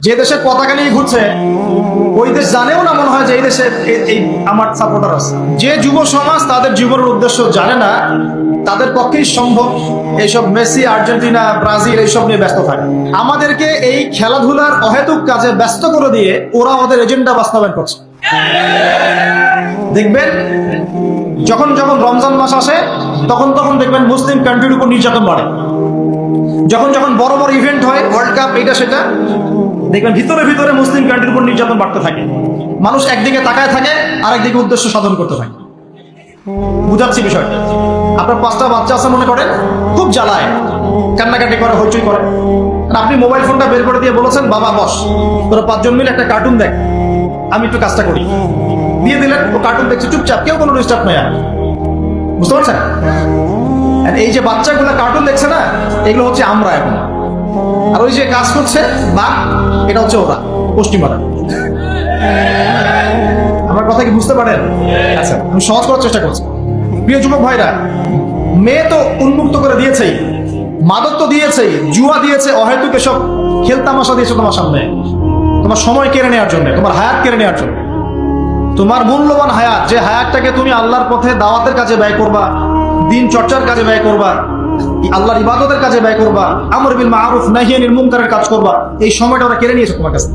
যে দেশের পতাকা নিয়ে ঘুরছে ওই দেশ জানেও না মনে হয় যে এই দেশে এই আমার সাপোর্টার আছে। যে যুব সমাজ তাদের জীবনের উদ্দেশ্য জানে না, তাদের পক্ষেই সম্ভব এইসব মেসি, আর্জেন্টিনা, ব্রাজিল এইসব নিয়ে ব্যস্ত থাকে। আমাদেরকে এই খেলাধুলার অহেতুক কাজে ব্যস্ত করে দিয়ে ওরা ওদের এজেন্ডা বাস্তবায়ন করছে। দেখবেন যখন যখন রমজান মাস আসে তখন তখন দেখবেন মুসলিম কান্ট্রির উপর নির্যাতন বাড়ে। যখন যখন বড় বড় ইভেন্ট হয়, ওয়ার্ল্ড কাপ, এটা সেটা, দেখবেন ভিতরে ভিতরে মুসলিম কান্ট্রির উপর নির্যাতন বাড়তে থাকে। মানুষ একদিকে তাকায় থাকে, আরেকদিকে উদ্দেশ্য সাধন করতে থাকে। বুঝাচ্ছি বিষয়টা। আপনার 5টা বাচ্চা আছে মনে করেন, খুব জ্বালায়, কান্নাকাটি করে, হইচই করে। আর আপনি মোবাইল ফোনটা বের করে দিয়ে বলেছেন, বাবা বস, তোরা 5 জন মিলে একটা কার্টুন দেখ, আমি একটু কাজটা করি। দিয়ে দিলেন, ও কার্টুন দেখছে চুপচাপ, কেউ কোনো ডিস্টার্ব নেই। আর বুঝতে পারছেন? এই যে বাচ্চাগুলো কার্টুন দেখছে না, এগুলো হচ্ছে আমরা এখন। আর ওই যে কাজ করছে বা এটা হচ্ছে ওরা, পশ্চিমারা। আমার কথা কি বুঝতে পারেন? আচ্ছা, আমি সহজ করার চেষ্টা করছি। প্রিয় যুবক ভাইরা, মেয়ে তো উন্মুক্ত করে দিয়েছেই, মাদক তো দিয়েছেই, জুয়া দিয়েছে, অহেতুক এসব খেলতামাশা দিয়েছে তোমার সামনে, তোমার সময় কেড়ে নেওয়ার জন্য, তোমার হায়াত কেড়ে নেওয়ার জন্য। তোমার মূল্যবান হায়াত, যে হায়াতটাকে তুমি আল্লাহর পথে দাওয়াতের কাজে ব্যয় করবা, দিন চর্চার কাজে ব্যয় করবা, আল্লাহর ইবাদতের কাজে ব্যয় করবা, আমর বিল মারুফ নাহি আনিল মুনকারের কাজ করবা, এই সময়টা ওরা কেড়ে নিয়েছে তোমার কাছে।